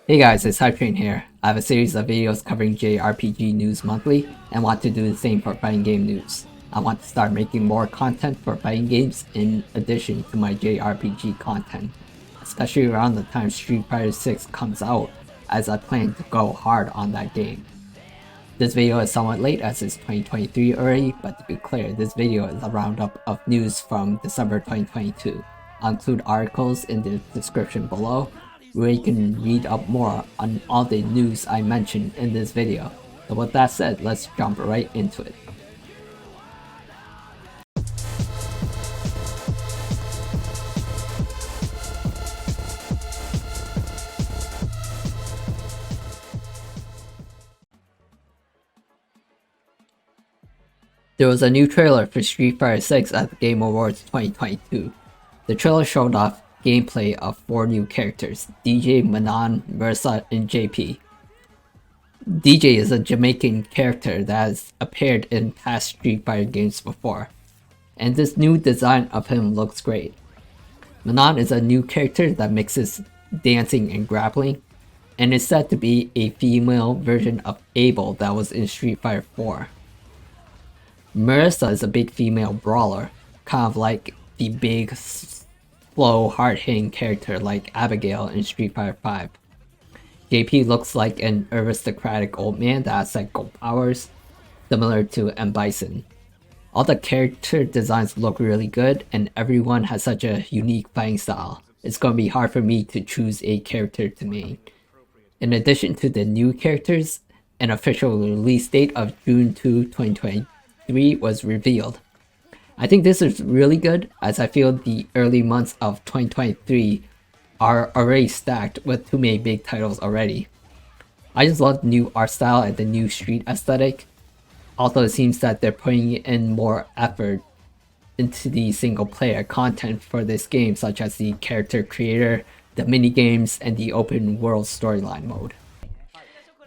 Hey guys, it's Hypetrain here. I have a series of videos covering JRPG news monthly and want to do the same for fighting game news. I want to start making more content for fighting games in addition to my JRPG content, especially around the time Street Fighter 6 comes out, as I plan to go hard on that game. This video is somewhat late as it's 2023 already, but to be clear, this video is a roundup of news from December 2022. I'll include articles in the description below, where you can read up more on all the news I mentioned in this video. So with that said, let's jump right into it. There was a new trailer for Street Fighter 6 at the Game Awards 2022. The trailer showed off gameplay of 4 new characters: DJ, Manon, Mersa, and JP. DJ is a Jamaican character that has appeared in past Street Fighter games before, and this new design of him looks great. Manon is a new character that mixes dancing and grappling, and is said to be a female version of Abel that was in Street Fighter 4. Marissa is a big female brawler, kind of like the big, slow, hard-hitting character like Abigail in Street Fighter 5. JP looks like an aristocratic old man that has psycho powers, similar to M. Bison. All the character designs look really good, and everyone has such a unique fighting style. It's going to be hard for me to choose a character to main. In addition to the new characters, an official release date of June 2, 2023 was revealed. I think this is really good, as I feel the early months of 2023 are already stacked with too many big titles already. I just love the new art style and the new street aesthetic. Also, it seems that they're putting in more effort into the single player content for this game, such as the character creator, the minigames, and the open world storyline mode.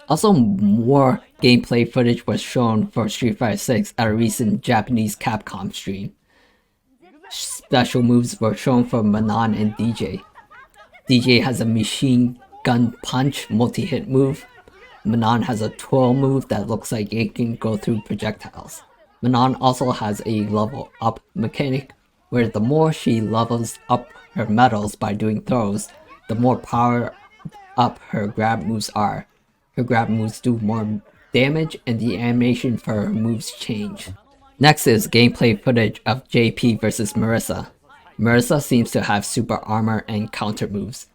Also, more gameplay footage was shown for Street Fighter 6 at a recent Japanese Capcom stream. Special moves were shown for Manon and DJ. DJ has a machine gun punch multi-hit move. Manon has a twirl move that looks like it can go through projectiles. Manon also has a level up mechanic, where the more she levels up her medals by doing throws, the more power up her grab moves are. Her grab moves do more damage, and the animation for her moves change. Next is gameplay footage of JP versus Marissa. Marissa seems to have super armor and counter moves.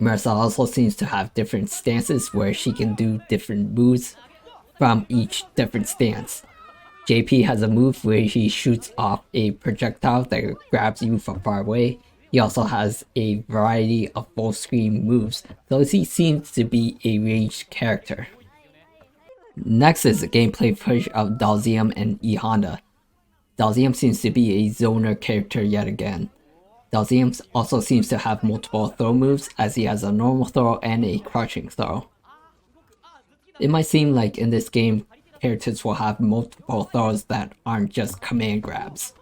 Marissa also seems to have different stances where she can do different moves from each different stance. JP has a move where he shoots off a projectile that grabs you from far away. He also has a variety of full screen moves, so he seems to be a ranged character. Next is the gameplay footage of Dalzium and E Honda. Dalzium seems to be a zoner character yet again. Dalzium also seems to have multiple throw moves, as he has a normal throw and a crouching throw. It might seem like in this game, characters will have multiple throws that aren't just command grabs.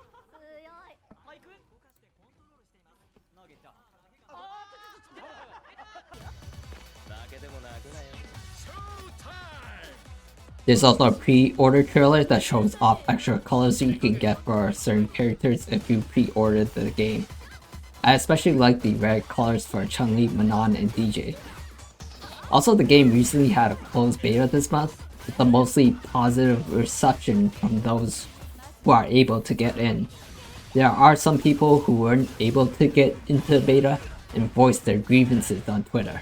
There's also a pre-order trailer that shows off extra colors you can get for certain characters if you pre-ordered the game. I especially like the red colors for Chun-Li, Manon, and DJ. Also, the game recently had a closed beta this month, with a mostly positive reception from those who are able to get in. There are some people who weren't able to get into the beta and voiced their grievances on Twitter.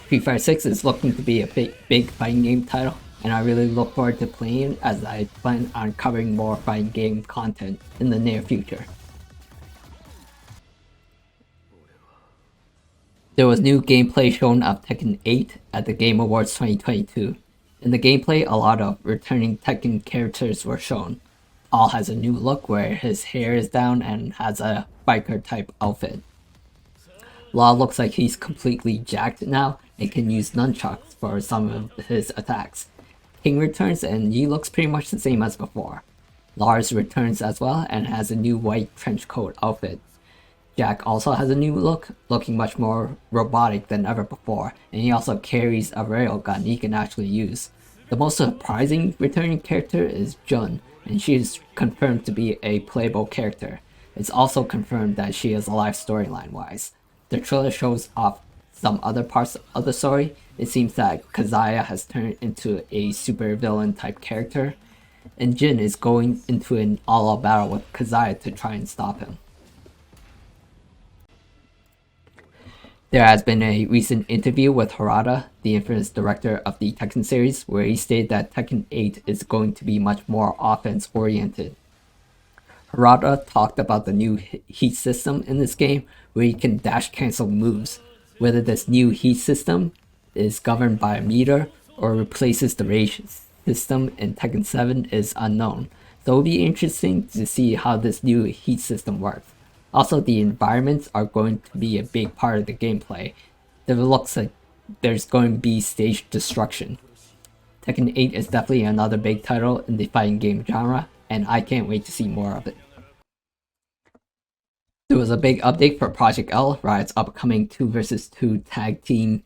Street Fighter 6 is looking to be a big fighting game title, and I really look forward to playing, as I plan on covering more fighting game content in the near future. There was new gameplay shown of Tekken 8 at the Game Awards 2022. In the gameplay, a lot of returning Tekken characters were shown. Paul has a new look where his hair is down and has a biker type outfit. Law looks like he's completely jacked now and can use nunchucks for some of his attacks. King returns and he looks pretty much the same as before. Lars returns as well and has a new white trench coat outfit. Jack also has a new look, looking much more robotic than ever before, and he also carries a railgun he can actually use. The most surprising returning character is Jun, and she is confirmed to be a playable character. It's also confirmed that she is alive storyline-wise. The trailer shows off some other parts of the story. It seems that Kazuya has turned into a supervillain type character, and Jin is going into an all-out battle with Kazuya to try and stop him. There has been a recent interview with Harada, the infamous director of the Tekken series, where he stated that Tekken 8 is going to be much more offense-oriented. Harada talked about the new heat system in this game, where you can dash cancel moves. Whether this new heat system is governed by a meter or replaces the rage system in Tekken 7 is unknown, so it'll be interesting to see how this new heat system works. Also, the environments are going to be a big part of the gameplay. It looks like there's going to be stage destruction. Tekken 8 is definitely another big title in the fighting game genre, and I can't wait to see more of it. There was a big update for Project L, Riot's upcoming 2 vs 2 tag team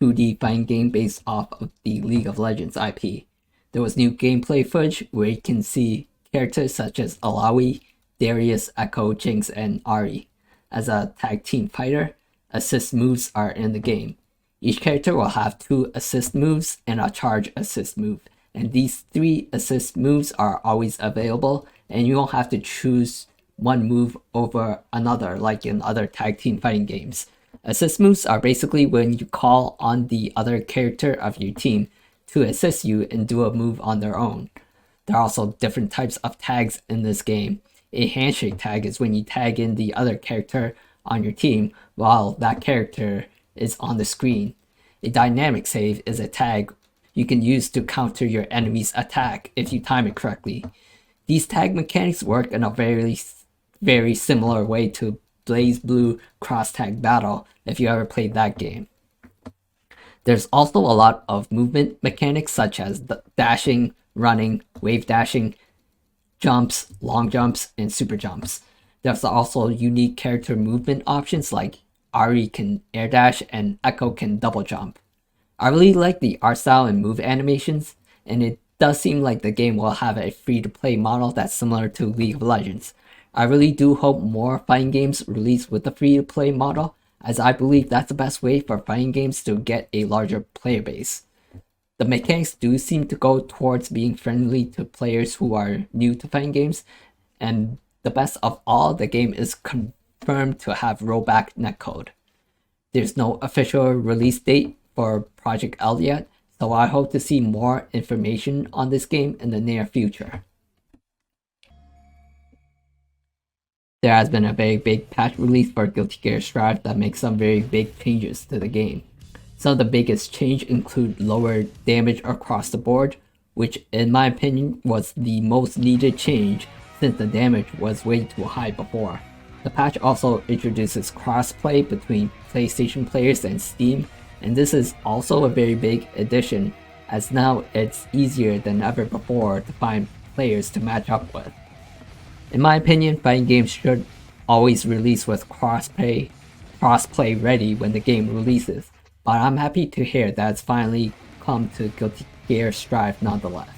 2D fighting game based off of the League of Legends IP. There was new gameplay footage where you can see characters such as Alawi, Darius, Echo, Jinx, and Ari. As a tag team fighter, assist moves are in the game. Each character will have 2 assist moves and a charge assist move, and these 3 assist moves are always available, and you won't have to choose one move over another like in other tag team fighting games. Assist moves are basically when you call on the other character of your team to assist you and do a move on their own. There are also different types of tags in this game. A handshake tag is when you tag in the other character on your team while that character is on the screen. A dynamic save is a tag you can use to counter your enemy's attack if you time it correctly. These tag mechanics work in a very similar way to Blaze Blue Cross Tag Battle if you ever played that game. There's also a lot of movement mechanics such as dashing, running, wave dashing, jumps, long jumps, and super jumps. There's also unique character movement options like Ari can air dash and Echo can double jump. I really like the art style and move animations, and it does seem like the game will have a free-to-play model that's similar to League of Legends. I really do hope more fighting games release with the free-to-play model, as I believe that's the best way for fighting games to get a larger player base. The mechanics do seem to go towards being friendly to players who are new to fighting games, and the best of all, the game is confirmed to have rollback netcode. There's no official release date for Project L yet, so I hope to see more information on this game in the near future. There has been a very big patch release for Guilty Gear Strive that makes some very big changes to the game. Some of the biggest change include lower damage across the board, which in my opinion was the most needed change since the damage was way too high before. The patch also introduces crossplay between PlayStation players and Steam, and this is also a very big addition, as now it's easier than ever before to find players to match up with. In my opinion, fighting games should always release with crossplay ready when the game releases, but I'm happy to hear that it's finally come to Guilty Gear Strive nonetheless.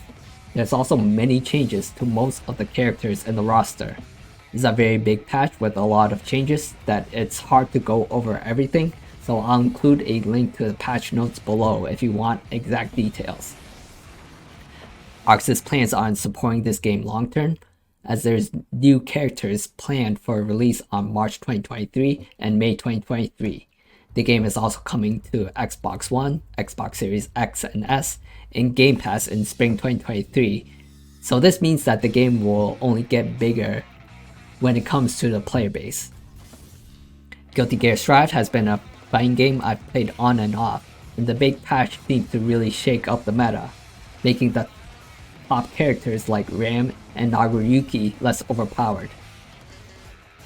There's also many changes to most of the characters in the roster. It's a very big patch with a lot of changes that it's hard to go over everything, so I'll include a link to the patch notes below if you want exact details. Arxis plans on supporting this game long term, as there's new characters planned for release on March 2023 and May 2023. The game is also coming to Xbox One, Xbox Series X and S, and Game Pass in spring 2023, so this means that the game will only get bigger when it comes to the player base. Guilty Gear Strive has been a fighting game I've played on and off, and the big patch seems to really shake up the meta, making the top characters like Ram and Nagoriyuki less overpowered.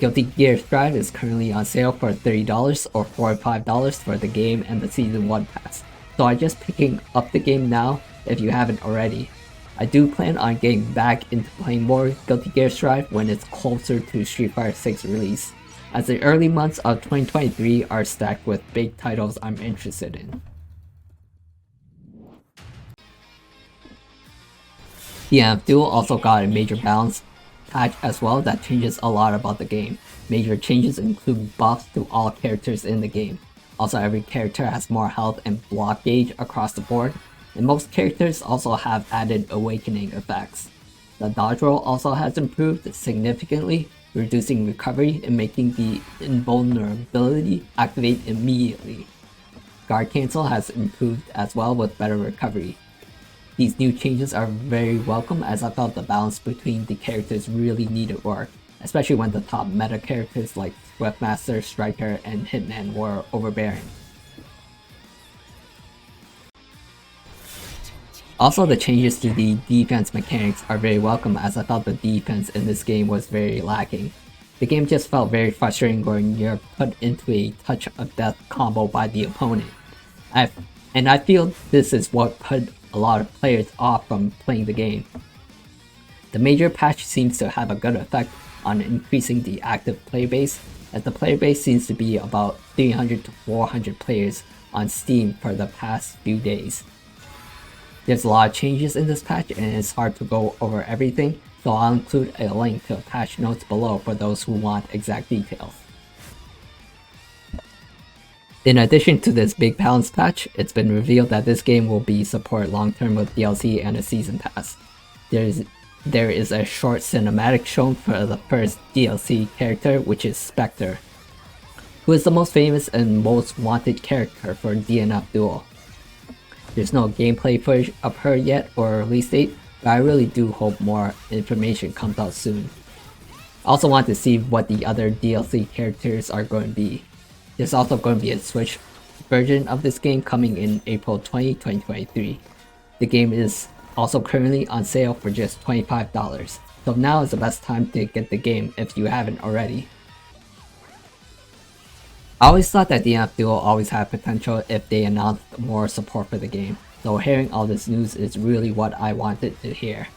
Guilty Gear Strive is currently on sale for $30 or $45 for the game and the Season 1 pass, so I'm just picking up the game now if you haven't already. I do plan on getting back into playing more Guilty Gear Strive when it's closer to Street Fighter 6 release, as the early months of 2023 are stacked with big titles I'm interested in. DNF Duel also got a major balance patch as well that changes a lot about the game. Major changes include buffs to all characters in the game. Also, every character has more health and block gauge across the board, and most characters also have added awakening effects. The dodge roll also has improved significantly, reducing recovery and making the invulnerability activate immediately. Guard cancel has improved as well with better recovery. These new changes are very welcome as I felt the balance between the characters really needed work, especially when the top meta characters like Swiftmaster, Striker, and Hitman were overbearing. Also, the changes to the defense mechanics are very welcome as I felt the defense in this game was very lacking. The game just felt very frustrating when you're put into a touch of death combo by the opponent. I feel this is what put a lot of players off from playing the game. The major patch seems to have a good effect on increasing the active player base, as the player base seems to be about 300 to 400 players on Steam for the past few days. There's a lot of changes in this patch and it's hard to go over everything, so I'll include a link to patch notes below for those who want exact details. In addition to this big balance patch, it's been revealed that this game will be supported long-term with DLC and a season pass. There is a short cinematic shown for the first DLC character, which is Spectre, who is the most famous and most wanted character for DNF Duel. There's no gameplay footage of her yet or a release date, but I really do hope more information comes out soon. I also want to see what the other DLC characters are going to be. There's also going to be a Switch version of this game coming in April 20, 2023. The game is also currently on sale for just $25, so now is the best time to get the game if you haven't already. I always thought that DNF Duel always had potential if they announced more support for the game, so hearing all this news is really what I wanted to hear.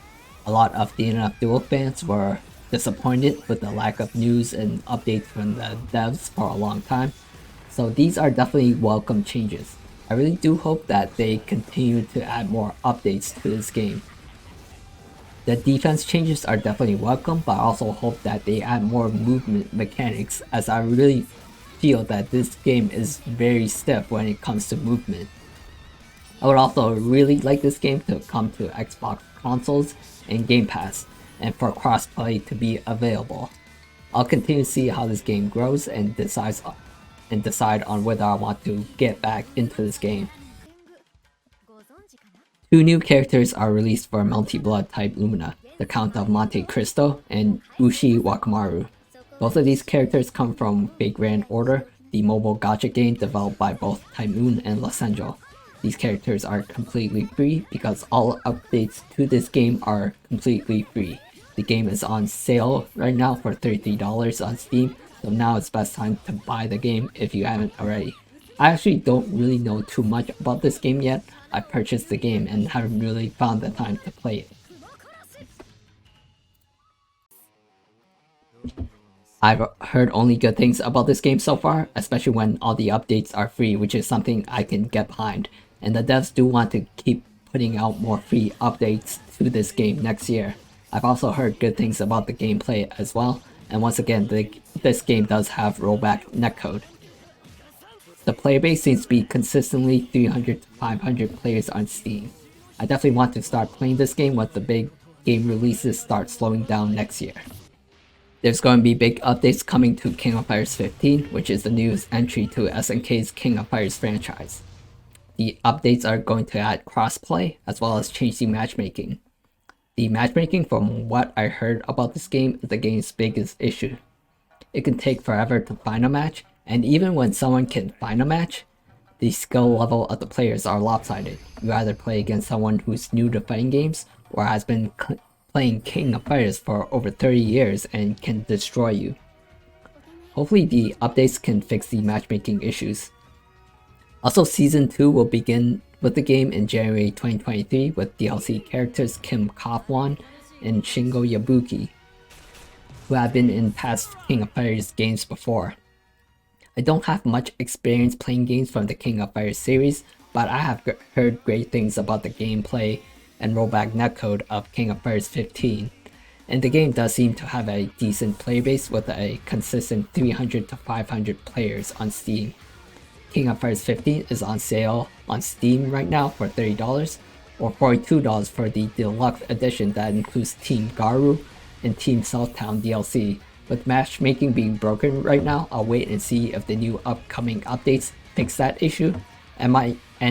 A lot of DNF Duel fans were disappointed with the lack of news and updates from the devs for a long time, so these are definitely welcome changes. I really do hope that they continue to add more updates to this game. The defense changes are definitely welcome, but I also hope that they add more movement mechanics, as I really feel that this game is very stiff when it comes to movement. I would also really like this game to come to Xbox consoles and Game Pass, and for crossplay to be available. I'll continue to see how this game grows and decide on whether I want to get back into this game. 2 new characters are released for Melty Blood type Lumina, the Count of Monte Cristo and Ushi Wakamaru. Both of these characters come from Fate Grand Order, the mobile gacha game developed by both Type Moon and Los Angeles. These characters are completely free because all updates to this game are completely free. The game is on sale right now for $33 on Steam, so now it's best time to buy the game if you haven't already. I actually don't really know too much about this game yet. I purchased the game and haven't really found the time to play it. I've heard only good things about this game so far, especially when all the updates are free, which is something I can get behind. And the devs do want to keep putting out more free updates to this game next year. I've also heard good things about the gameplay as well, and once again, this game does have rollback netcode. The player base seems to be consistently 300 to 500 players on Steam. I definitely want to start playing this game once the big game releases start slowing down next year. There's going to be big updates coming to King of Fighters 15, which is the newest entry to SNK's King of Fighters franchise. The updates are going to add crossplay, as well as change the matchmaking. The matchmaking, from what I heard about this game, is the game's biggest issue. It can take forever to find a match, and even when someone can find a match, the skill level of the players are lopsided. You either play against someone who's new to fighting games, or has been playing King of Fighters for over 30 years and can destroy you. Hopefully the updates can fix the matchmaking issues. Also, Season 2 will begin with the game in January 2023 with DLC characters Kim Kofwan and Shingo Yabuki. who have been in past King of Fighters games before. I don't have much experience playing games from the King of Fighters series, but I have heard great things about the gameplay and rollback netcode of King of Fighters 15, and the game does seem to have a decent player base with a consistent 300 to 500 players on Steam. King of Fighters 15 is on sale on Steam right now for $30, or $42 for the deluxe edition that includes Team Garu and Team Southtown DLC. With matchmaking being broken right now, I'll wait and see if the new upcoming updates fix that issue, and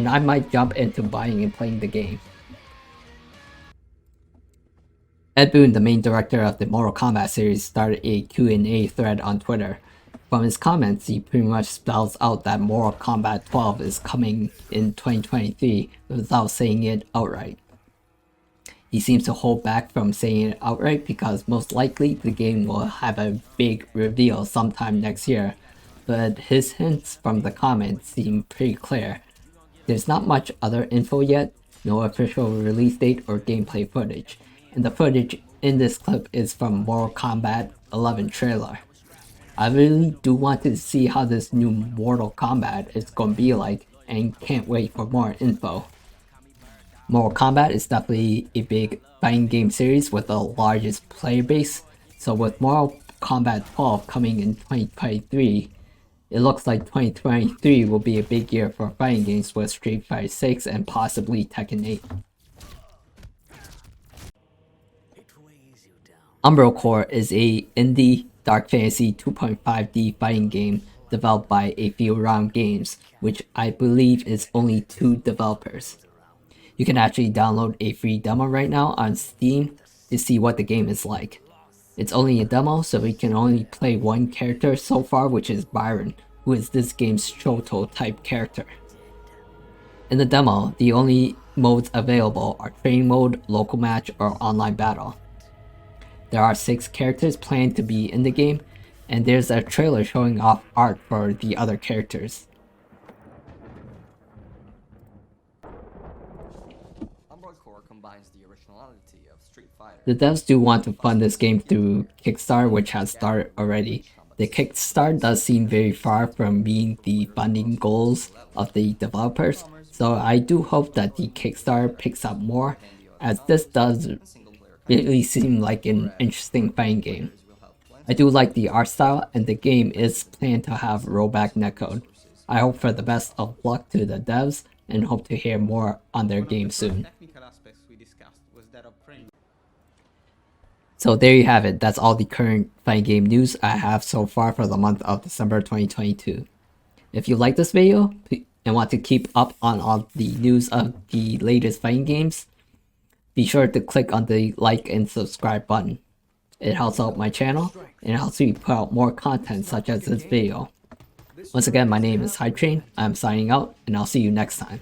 I might jump into buying and playing the game. Ed Boon, the main director of the Mortal Kombat series, started a Q&A thread on Twitter. From his comments, he pretty much spells out that Mortal Kombat 12 is coming in 2023 without saying it outright. He seems to hold back from saying it outright because most likely the game will have a big reveal sometime next year, but his hints from the comments seem pretty clear. There's not much other info yet, no official release date or gameplay footage, and the footage in this clip is from Mortal Kombat 11 trailer. I really do want to see how this new Mortal Kombat is going to be like, and can't wait for more info. Mortal Kombat is definitely a big fighting game series with the largest player base, so with Mortal Kombat 12 coming in 2023, it looks like 2023 will be a big year for fighting games with Street Fighter 6 and possibly Tekken 8. Umbral Core is a indie dark fantasy 2.5D fighting game developed by A Few Round Games, which I believe is only 2 developers. You can actually download a free demo right now on Steam to see what the game is like. It's only a demo, so we can only play one character so far, which is Byron, who is this game's Shoto type character. In the demo, the only modes available are training mode, local match, or online battle. There are 6 characters planned to be in the game, and there's a trailer showing off art for the other characters. Umbral Core combines the originality of Street Fighter. The devs do want to fund this game through Kickstarter, which has started already. The Kickstarter does seem very far from being the funding goals of the developers, so I do hope that the Kickstarter picks up more, as this does really seem like an interesting fighting game. I do like the art style, and the game is planned to have rollback netcode. I hope for the best of luck to the devs, and hope to hear more on their game soon. So there you have it, that's all the current fighting game news I have so far for the month of December 2022. If you like this video, and want to keep up on all the news of the latest fighting games, be sure to click on the like and subscribe button. It helps out my channel, and it helps me put out more content such as this video. Once again, my name is Hydrain, I'm signing out, and I'll see you next time.